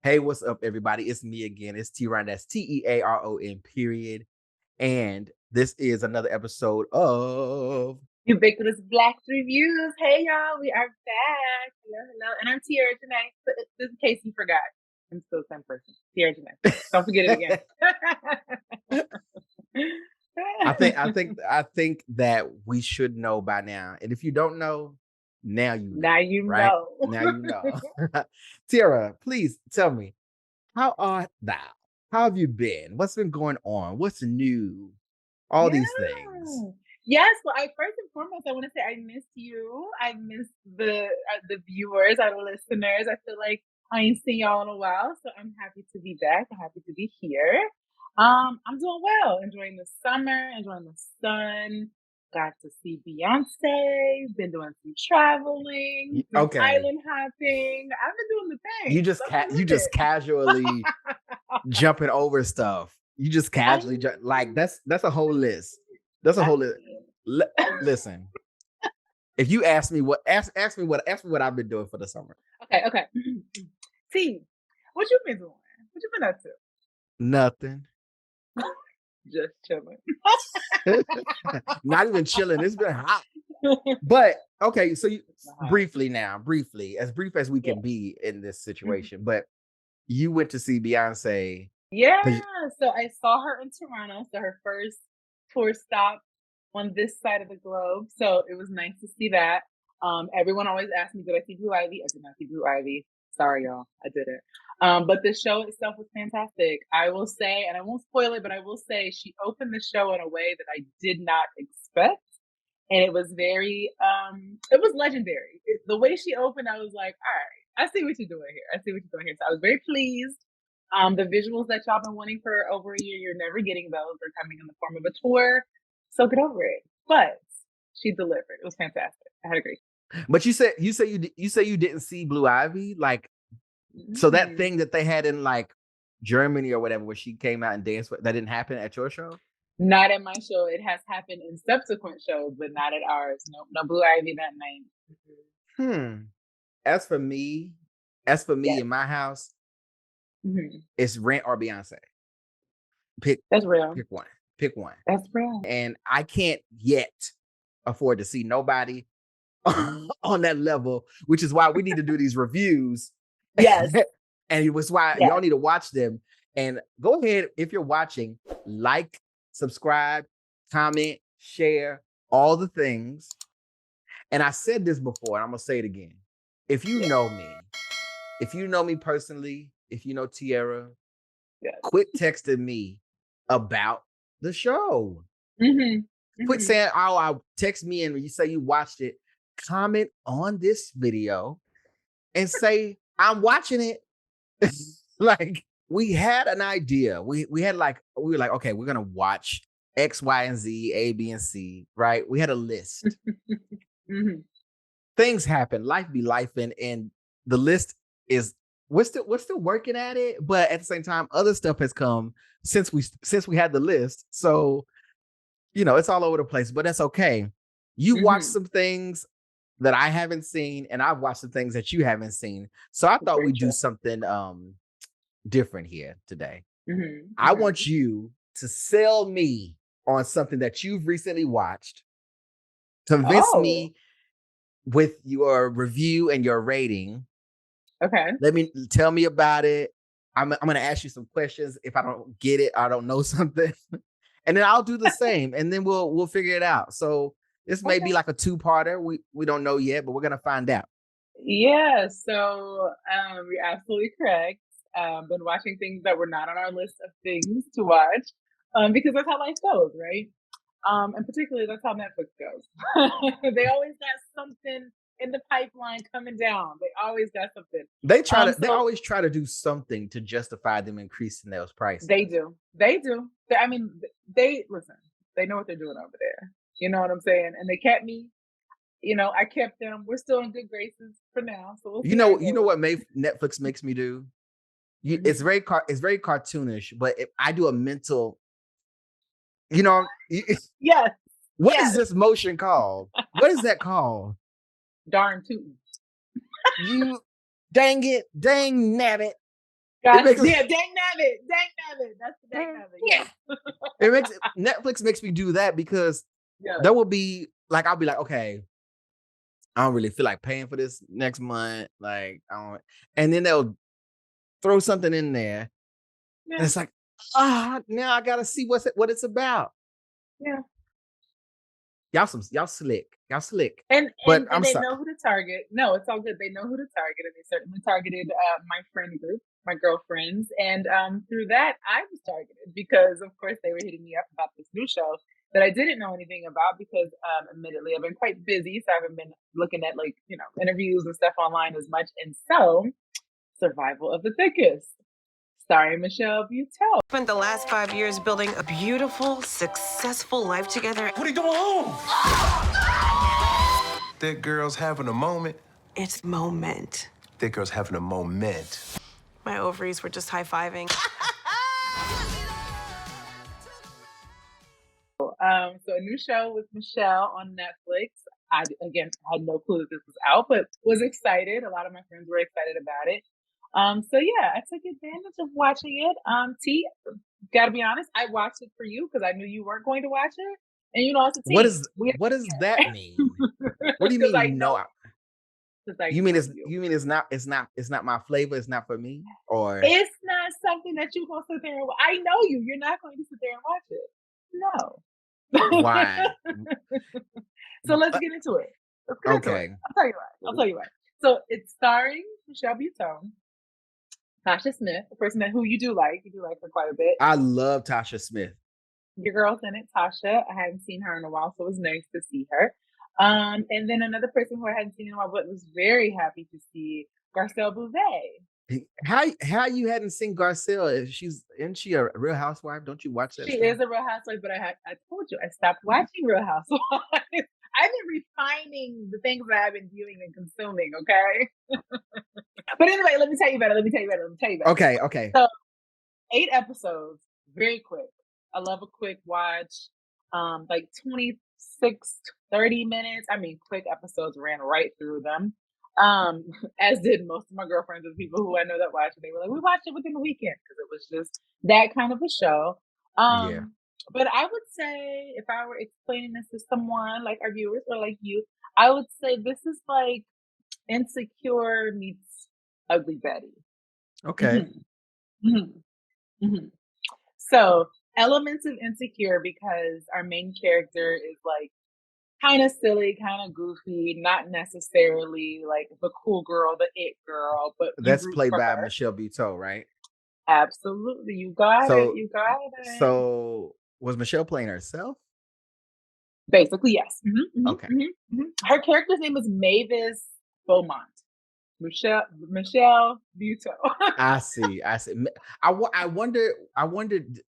Hey, what's up, everybody? It's me again. It's TeaRon. That's TeaRon, period. And this is another episode of Ubiquitous Blacks Reviews. Hey, y'all, we are back. Hello. And I'm Tiera Janee. Just in case you forgot, I'm still the same person. Tiera Janee. Don't forget it again. I think that we should know by now. And if you don't know, now you know. Now you right? know. Now you know. Tiera, please tell me, how art thou? How have you been? What's been going on? What's new? All these things. Yes, well, first and foremost, I want to say I missed you. I missed the viewers, our listeners. I feel like I ain't seen y'all in a while, so I'm happy to be back. I'm happy to be here. I'm doing well, enjoying the summer, enjoying the sun. Got to see Beyonce. Been doing some traveling, some island hopping. I've been doing the thing. You just casually jumping over stuff. You just casually like that's a whole list. That's a whole list. Listen, if you ask me what I've been doing for the summer. Okay. T, what you been doing? What you been up to? Nothing. Just chilling. Not even chilling. It's been hot. But okay, so briefly, as brief as we can be in this situation, but you went to see Beyonce. Yeah, so I saw her in Toronto, so her first tour stop on this side of the globe. So it was nice to see that. Everyone always asks me, did I see Blue Ivy? I did not see Blue Ivy. Sorry, y'all, I didn't. But the show itself was fantastic. I will say, and I won't spoil it, but I will say she opened the show in a way that I did not expect. And it was very, it was legendary. The way she opened, I was like, all right, I see what you're doing here. So I was very pleased. The visuals that y'all been wanting for over a year, you're never getting those. They're coming in the form of a tour. So get over it. But she delivered. It was fantastic. I had a great time. But you say you didn't see Blue Ivy, like so that thing that they had in like Germany or whatever, where she came out and danced, that didn't happen at your show? Not at my show. It has happened in subsequent shows, but not at ours. No Blue Ivy that night. As for me, yes. In my house, it's Rent or Beyonce. That's real. Pick one. That's real. And I can't yet afford to see nobody on that level, which is why we need to do these reviews. Yes. And it was why y'all need to watch them. And go ahead, if you're watching, like, subscribe, comment, share, all the things. And I said this before, and I'm gonna say it again. If you know me personally, if you know Tiera, quit texting me about the show. Quit saying, "Oh, text me," and you say you watched it. Comment on this video and say, "I'm watching it." Like, we had an idea. We were like, okay, we're gonna watch X, Y, and Z, A, B, and C, right? We had a list. Things happen, life be life, and the list is we're still working at it, but at the same time, other stuff has come since we had the list. So, it's all over the place, but that's okay. You watched some things that I haven't seen, and I've watched some things that you haven't seen. So I thought we'd do something different here today. I want you to sell me on something that you've recently watched. Convince me with your review and your rating. Okay. Tell me about it. I'm going to ask you some questions. If I don't get it, I don't know something. And then I'll do the same, and then we'll figure it out. So this may be like a two-parter. We don't know yet, but we're going to find out. Yeah, so you're absolutely correct. Been watching things that were not on our list of things to watch, because that's how life goes, right? And particularly that's how Netflix goes. They always got something in the pipeline coming down. They always got something. They always try to do something to justify them increasing those prices. They do. I mean, listen. They know what they're doing over there. You know what I'm saying? And they kept me. I kept them. We're still in good graces for now. So we'll see. You know what Netflix makes me do? It's very cartoonish, but if I do a mental, yes. What is this motion called? What is that called? Darn tootin'. You dang nabbit. Dang Nabbit. That's the Dang Nabbit. Yeah. Netflix makes me do that because there will be like, I'll be like, okay, I don't really feel like paying for this next month. Like, and then they'll throw something in there. Yeah. And it's like, now I gotta see what it's about. Yeah. Y'all slick. And they know who to target. No, it's all good. They know who to target, and they certainly targeted my friend group, my girlfriends, and through that I was targeted because, of course, they were hitting me up about this new show that I didn't know anything about because, admittedly, I've been quite busy, so I haven't been looking at interviews and stuff online as much. And so, Survival of the Thickest, starring Michelle Buteau. Spent the last 5 years building a beautiful, successful life together. What are you doing home? Thick girls having a moment. It's moment. Thick girls having a moment. My ovaries were just high-fiving. So a new show with Michelle on Netflix. I had no clue that this was out, but was excited. A lot of my friends were excited about it. So yeah, I took advantage of watching it. T, gotta be honest, I watched it for you because I knew you weren't going to watch it. And it's a T. What does that mean? What do you mean? No. You mean it's not my flavor? It's not for me, or it's not something that you're gonna sit there and I know you. You're not going to sit there and watch it. No. Why? So let's get into it. Okay. I'll tell you why. So it's starring Michelle Buteau, Tasha Smith, a person who you do like. You do like her quite a bit. I love Tasha Smith. Your girl's in it, Tasha. I hadn't seen her in a while, so it was nice to see her. And then another person who I hadn't seen in a while, but was very happy to see, Garcelle Beauvais. How you hadn't seen Garcelle? Isn't she a Real Housewife? Don't you watch that? She is a Real Housewife, but I told you I stopped watching Real Housewives. I've been refining the things that I've been viewing and consuming. Okay. But anyway, let me tell you about it. Okay. So 8 episodes, very quick. I love a quick watch. Like 26, 30 minutes. I mean, quick episodes, ran right through them. As did most of my girlfriends and people who I know that watch it. They were like, we watched it within the weekend because it was just that kind of a show. But I would say if I were explaining this to someone like our viewers or like you, I would say this is like Insecure meets Ugly Betty. Okay. So elements of Insecure, because our main character is like kind of silly, kind of goofy, not necessarily like the cool girl, the it girl, but that's played by Michelle Buteau, right? Absolutely. You got it. So was Michelle playing herself? Basically, yes. Okay. Her character's name is Mavis Beaumont. Michelle Buteau. I see. I wondered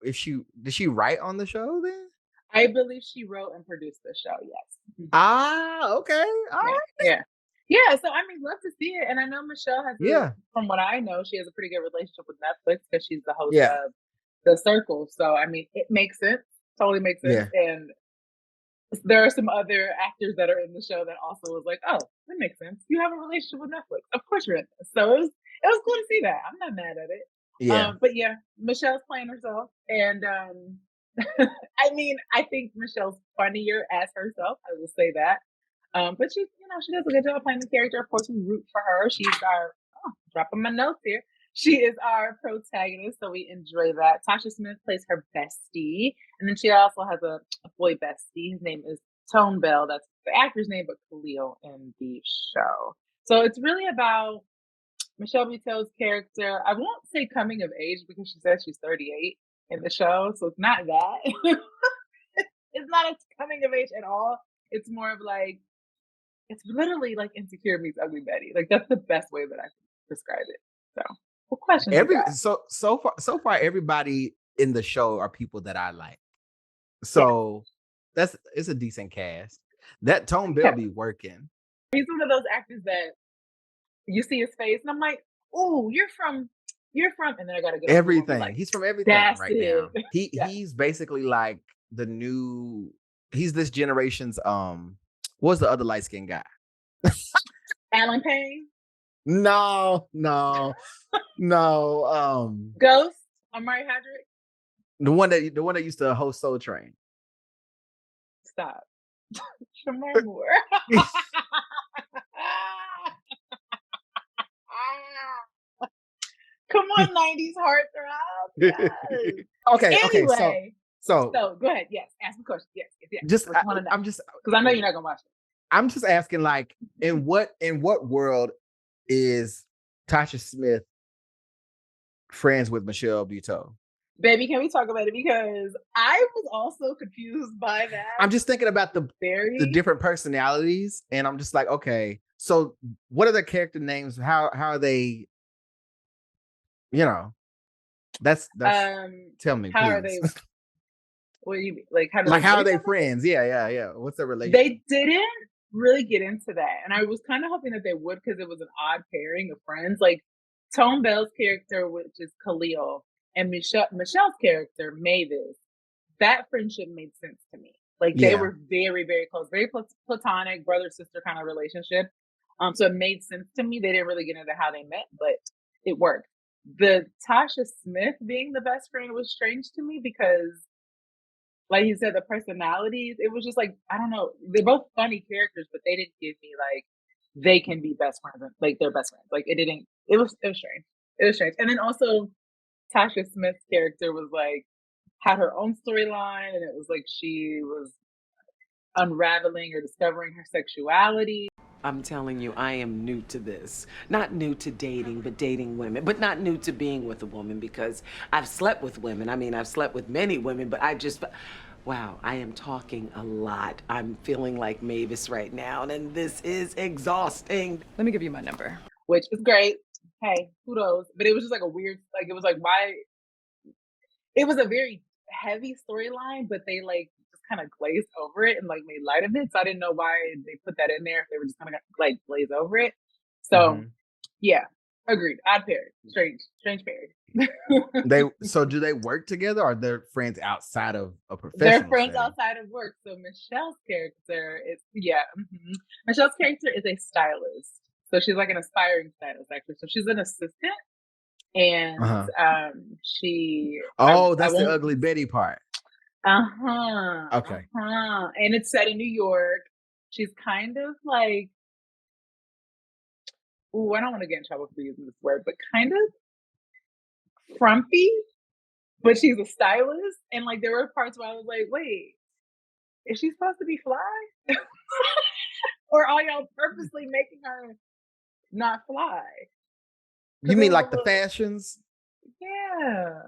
if did she write on the show then? I believe she wrote and produced the show, yes. Okay. All right. Yeah, so I mean, love to see it. And I know Michelle has, from what I know, she has a pretty good relationship with Netflix because she's the host of The Circle. So, I mean, it makes sense. Totally makes sense. Yeah. And there are some other actors that are in the show that also was like, oh, that makes sense. You have a relationship with Netflix. Of course you're in this. So it was cool to see that. I'm not mad at it. Yeah. But yeah, Michelle's playing herself. And I mean, I think Michelle's funnier as herself. I will say that. But she does a good job playing the character. Of course, we root for her. She's our dropping my notes here. She is our protagonist, so we enjoy that. Tasha Smith plays her bestie, and then she also has a boy bestie. His name is Tone Bell. That's the actor's name, but Khalil in the show. So it's really about Michelle Buteau's character. I won't say coming of age because she says she's 38 in the show, so it's not that. It's not a coming of age at all. It's more of like, it's literally like Insecure meets Ugly Betty. Like that's the best way that I can describe it. So, what questions? So far, everybody in the show are people that I like. So it's a decent cast. That Tone Bell be working. He's one of those actors that you see his face, and I'm like, oh, you're from, and then I gotta get everything. Like, he's from everything right now. He's basically like the new. He's this generation's what's the other light skinned guy? Alan Payne? No. No, Ghost, Amari Hadrick. the one that used to host Soul Train. Stop. Shamar Moore. Come on, 90s heartthrob. Yes. Okay. Anyway, So go ahead. Yes, ask the question. Yes. I'm just because I know you're not gonna watch it. I'm just asking, like, in what world is Tasha Smith friends with Michelle Buteau? Baby, can we talk about it? Because I was also confused by that. I'm just thinking about the different personalities, and I'm just like, okay, so what are their character names? How are they? You know, that's tell me, how please. are they? What do you mean? Like how are they friends? Yeah. What's their relationship? They didn't really get into that, and I was kind of hoping that they would, because it was an odd pairing of friends. Like Tone Bell's character, which is Khalil, and Michelle's character, Mavis. That friendship made sense to me. Like they were very, very close, very platonic, brother sister kind of relationship. So it made sense to me. They didn't really get into how they met, but it worked. The Tasha Smith being the best friend was strange to me because, like you said, the personalities, it was just like, I don't know. They're both funny characters, but they didn't give me like they can be best friends, like they're best friends. Like it was strange. It was strange. And then also Tasha Smith's character was like, had her own storyline, and it was like she was unraveling or discovering her sexuality. I'm telling you, I am new to this. Not new to dating, but dating women. But not new to being with a woman, because I've slept with women. I mean, I've slept with many women, but wow, I am talking a lot. I'm feeling like Mavis right now, and this is exhausting. Let me give you my number. Which is great. Hey, kudos. But it was just like a weird, like, it was like, why? It was a very heavy storyline, but they like just kind of glazed over it and like made light of it. So I didn't know why they put that in there if they were just kind of like glaze over it. So yeah, agreed. Odd pair. Strange pair. So do they work together, or they're friends outside of a professional They're friends setting? outside of work. So Michelle's character is Michelle's character is a stylist. So she's like an aspiring stylist, actually. So she's an assistant. And she that's the Ugly Betty part. Okay. And it's set in New York. She's kind of like, I don't want to get in trouble for using this word, but kind of frumpy, but she's a stylist. And like there were parts where I was like, wait, is she supposed to be fly? Or are y'all purposely making her not fly? You mean like the fashions? Yeah.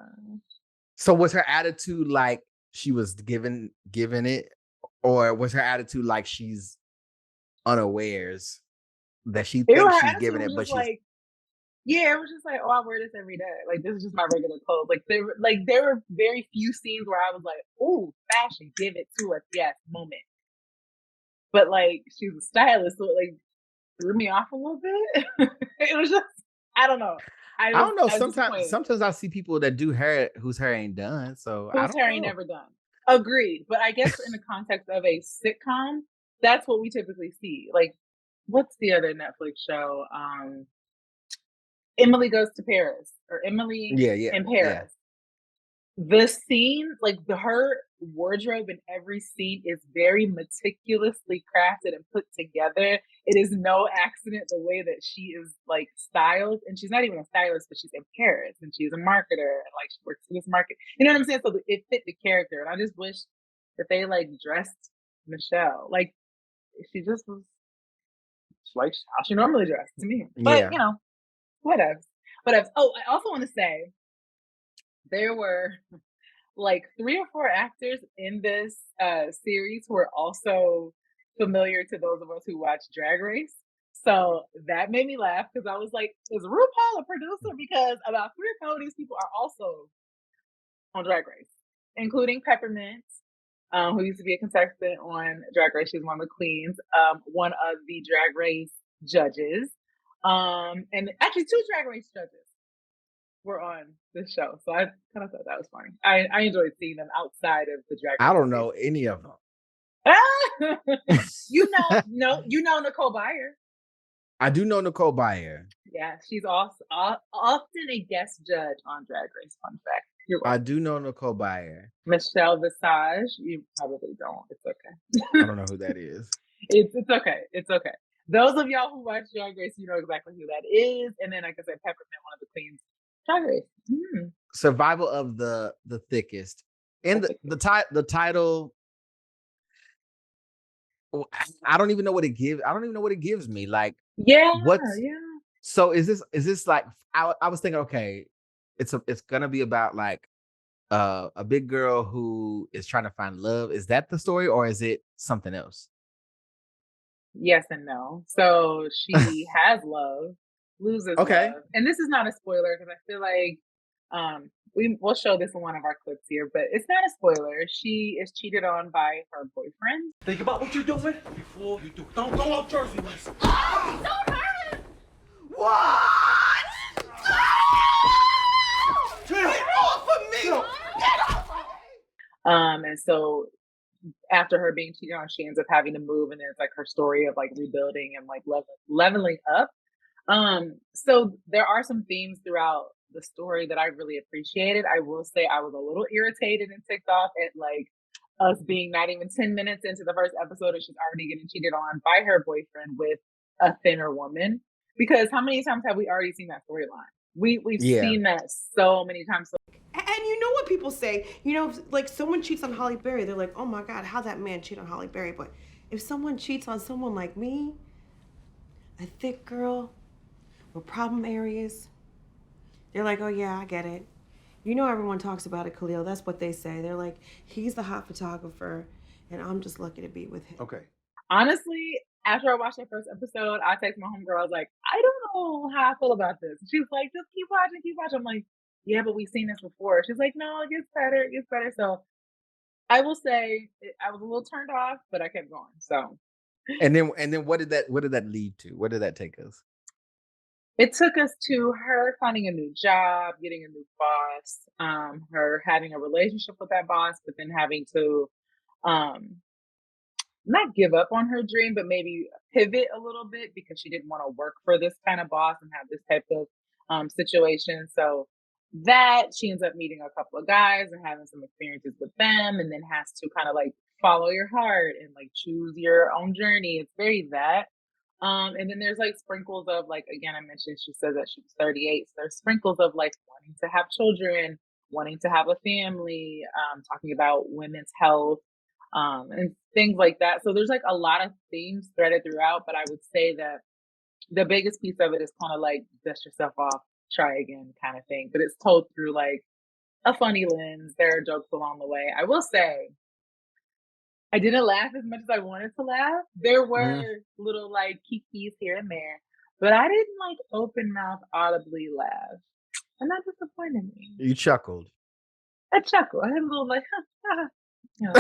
So was her attitude like she was given it, or was her attitude like she's unawares that she thinks she's giving it, but she's like, it was just like, oh, I wear this every day. Like this is just my regular clothes. Like there were very few scenes where I was like, oh, fashion, give it to us, yes, moment. But like she's a stylist, so it like threw me off a little bit. It was just, I don't know. I don't know. Sometimes I see people that do hair whose hair ain't done. So whose hair ain't never done. Agreed. But I guess in the context of a sitcom, that's what we typically see. Like, what's the other Netflix show? Emily Goes to Paris, or Emily in Paris. The scene, like her wardrobe in every scene is very meticulously crafted and put together. It is no accident the way that she is like styled, and she's not even a stylist, but she's in Paris and she's a marketer and like she works for this market. You know what I'm saying? So it fit the character, and I just wish that they like dressed Michelle like she just was like how she normally dressed to me. But you know, whatever. Oh, I also want to say there were like 3 or 4 actors in this series who are also familiar to those of us who watch Drag Race. So that made me laugh because I was like, is RuPaul a producer? Because about 3 or 4 of these people are also on Drag Race, including Peppermint, who used to be a contestant on Drag Race. She's one of the queens, one of the Drag Race judges, and actually 2 Drag Race judges were on this show. So I kind of thought that was funny. I enjoyed seeing them outside of the Drag Race. I don't know any of them. You know Nicole Byer. I do know Nicole Byer. Yeah, she's also often a guest judge on Drag Race. Fun fact. I do know Nicole Byer. Michelle Visage. You probably don't. It's okay. I don't know who that is. It's okay. It's okay. Those of y'all who watch Drag Race, you know exactly who that is. And then, like I said, Peppermint, one of the queens. Drag Race. Survival of the Thickest. And the title, I don't even know what it gives. I don't even know what it gives me. Like, yeah. So is this like, I was thinking, okay, it's gonna be about like a big girl who is trying to find love. Is that the story, or is it something else? Yes and no. So she has love, loses love. And this is not a spoiler because I feel like we'll show this in one of our clips here, but it's not a spoiler. She is cheated on by her boyfriend. Think about what you're doing before you do. Don't go off Jersey. Oh, don't hurt him! What? Get off of me! Get off of me! And so after her being cheated on, she ends up having to move, and there's like her story of like rebuilding and like leveling up. So there are some themes throughout the story that I really appreciated. I will say I was a little irritated and ticked off at like us being not even 10 minutes into the first episode and she's already getting cheated on by her boyfriend with a thinner woman. Because how many times have we already seen that storyline? We've seen that so many times. And you know what people say, you know, like someone cheats on Halle Berry, they're like, oh my God, how'd that man cheat on Halle Berry? But if someone cheats on someone like me, a thick girl with problem areas, they're like, oh yeah, I get it. You know everyone talks about it, Khalil. That's what they say. They're like, he's the hot photographer, and I'm just lucky to be with him. Okay. Honestly, after I watched that first episode, I texted my homegirl. I was like, I don't know how I feel about this. She was like, just keep watching. I'm like, yeah, but we've seen this before. She's like, no, it gets better. So I will say I was a little turned off, but I kept going. So. And then what did that lead to? Where did that take us? It took us to her finding a new job, getting a new boss, her having a relationship with that boss, but then having to not give up on her dream, but maybe pivot a little bit because she didn't want to work for this kind of boss and have this type of situation. So that she ends up meeting a couple of guys and having some experiences with them, and then has to kind of like follow your heart and like choose your own journey. It's very that. And then there's like sprinkles of like, again, I mentioned she says that she was 38. So there's sprinkles of like wanting to have children, wanting to have a family, talking about women's health, and things like that. So there's like a lot of themes threaded throughout, but I would say that the biggest piece of it is kind of like dust yourself off, try again kind of thing. But it's told through like a funny lens. There are jokes along the way. I will say, I didn't laugh as much as I wanted to laugh. There were little like kikis here and there, but I didn't like open mouth audibly laugh. And that disappointed me. You chuckled. I chuckled. I had a little like, you know.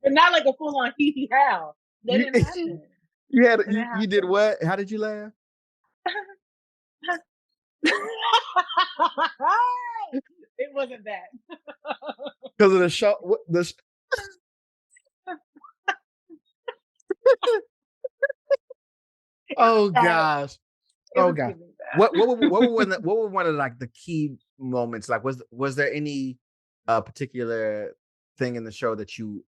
But not like a full on hee hee how. That didn't happen. You did what? How did you laugh? It wasn't that. Because of the show. Oh gosh. Oh gosh. What were one of like the key moments? Like was there any particular thing in the show that you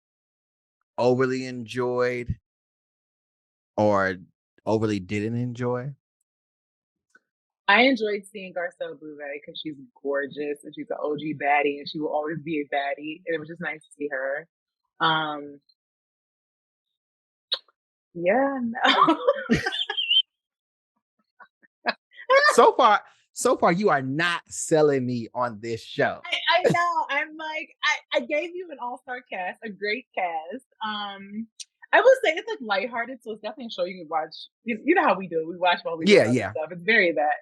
overly enjoyed or overly didn't enjoy? I enjoyed seeing Garcelle Beauvais because she's gorgeous and she's an OG baddie and she will always be a baddie. And it was just nice to see her. Yeah, no. So far, you are not selling me on this show. I know. I'm like, I gave you an all-star cast, a great cast. I would say it's like lighthearted, so it's definitely a show you can watch. You know how we do. We watch while we do stuff. It's very that.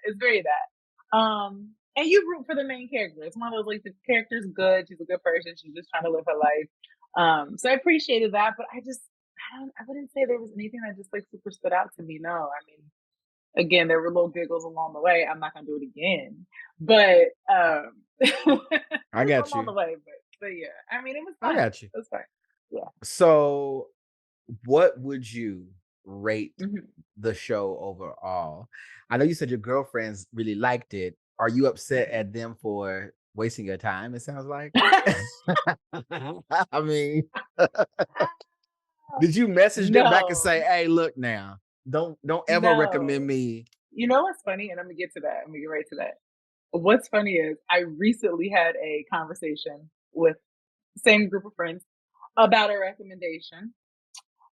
And you root for the main character. It's one of those like the character's good. She's a good person. She's just trying to live her life. So I appreciated that, but I wouldn't say there was anything that just like super stood out to me. No, I mean, again, there were little giggles along the way. I'm not gonna do it again, but I got you along the way. But yeah, I mean, it was fine. I got you. It was fine. Yeah. So, what would you rate the show overall. I know you said your girlfriends really liked it. Are you upset at them for wasting your time? It sounds like. I mean, did you message them back and say, "Hey, look now, don't ever recommend me"? You know what's funny, and I'm gonna get to that. I'm gonna get right to that. What's funny is I recently had a conversation with the same group of friends about a recommendation.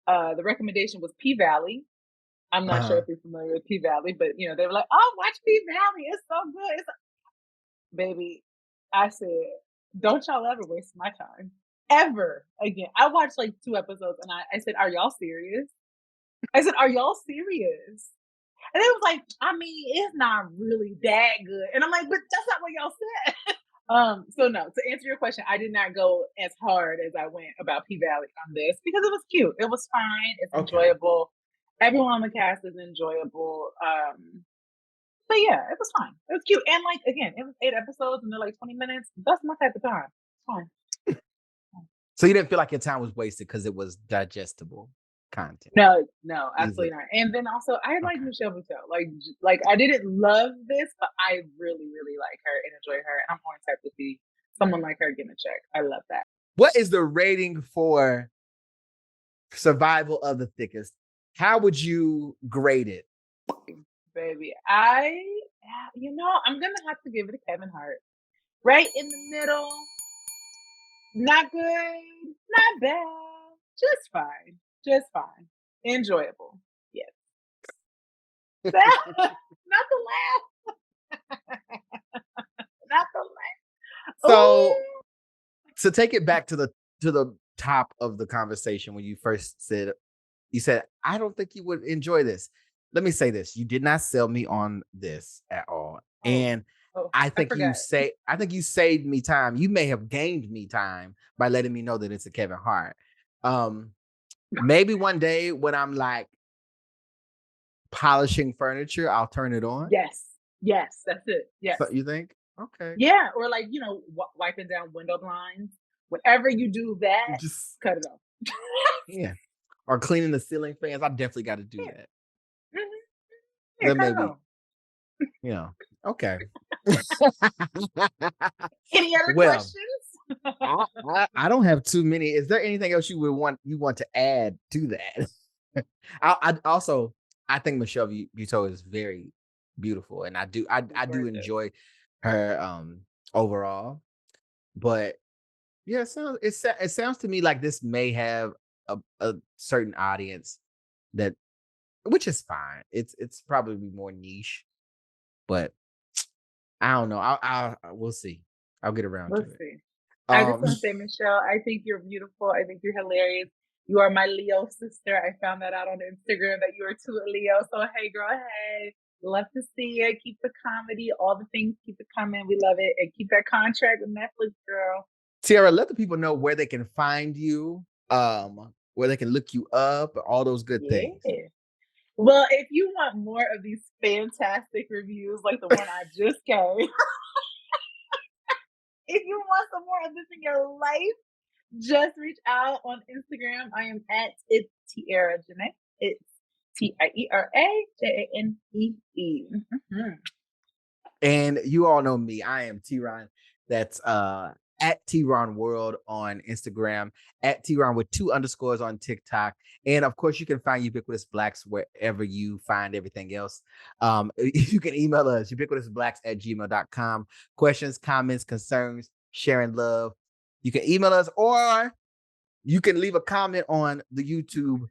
The recommendation was P Valley. I'm not sure if you're familiar with P Valley, but you know, they were like, "Oh, watch P Valley. It's so good." Baby, I said, don't y'all ever waste my time. Ever again. I watched like 2 episodes and I said, are y'all serious? I said, are y'all serious? And it was like, I mean, it's not really that good. And I'm like, but that's not what y'all said. So no, to answer your question, I did not go as hard as I went about P Valley on this because it was cute. It was fine. It's enjoyable. Everyone on the cast is enjoyable. But yeah, it was fine. It was cute. And like, again, it was 8 episodes and they're like 20 minutes. That's my type of time. It's fine. So you didn't feel like your time was wasted because it was digestible content? No, absolutely not. And then also, I like Michelle Buteau. Like I didn't love this, but I really, really like her and enjoy her. And I'm more excited to see someone like her getting a check. I love that. What is the rating for Survival of the Thickest? How would you grade it? Baby, I'm gonna have to give it to Kevin Hart. Right in the middle. Not good, not bad. Just fine. Just fine. Enjoyable. Yes. Not the laugh. Not the laugh. So to take it back to the top of the conversation when you first said, I don't think you would enjoy this. Let me say this. You did not sell me on this at all. And I think you saved me time. You may have gained me time by letting me know that it's a Kevin Hart. Maybe one day when I'm like polishing furniture, I'll turn it on. Yes, that's it. Yes. So you think? Okay. Yeah, or like, wiping down window blinds. Whenever you do that, just cut it off. Yeah. Or cleaning the ceiling fans. I definitely got to do that. Yeah, then maybe, okay. Any other questions? I don't have too many. Is there anything else you want to add to that? I think Michelle Buteau is very beautiful, and I do enjoy her overall. But yeah, it sounds to me like this may have a certain audience which is fine. It's probably more niche, but I don't know. We'll see. I'll get around to it. See. I just want to say, Michelle, I think you're beautiful. I think you're hilarious. You are my Leo sister. I found that out on Instagram that you are too a Leo. So hey, girl, hey, love to see you. Keep the comedy, all the things. Keep it coming. We love it, and keep that contract with Netflix, girl. Tiera, let the people know where they can find you, where they can look you up, all those good things. Well, if you want more of these fantastic reviews like the one I just gave, if you want some more of this in your life, just reach out on Instagram. I am at It's Tiera Janee. It's Tiera Janee. And you all know me. I am TeaRon. That's at TeaRon World on Instagram, at TeaRon with 2 underscores on TikTok. And of course, you can find Ubiquitous Blacks wherever you find everything else. You can email us, ubiquitousblacks@gmail.com. Questions, comments, concerns, sharing love. You can email us, or you can leave a comment on the YouTube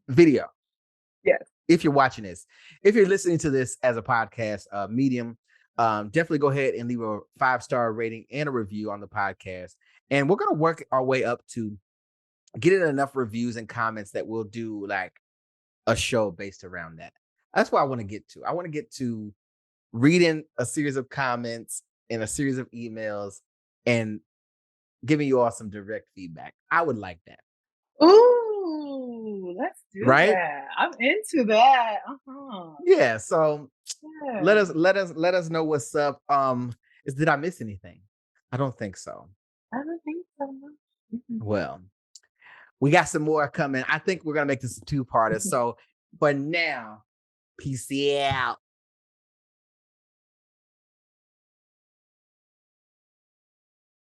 video. Yes. If you're watching this. If you're listening to this as a podcast medium, definitely go ahead and leave a 5-star rating and a review on the podcast. And we're going to work our way up to getting enough reviews and comments that we'll do like a show based around that. That's what I want to get to. I want to get to reading a series of comments and a series of emails and giving you all some direct feedback. I would like that. Ooh, let's do that. I'm into that. Yeah. So let us know what's up. Did I miss anything? I don't think so. I don't think so. We got some more coming. I think we're gonna make this a two-parter. So for now, peace out.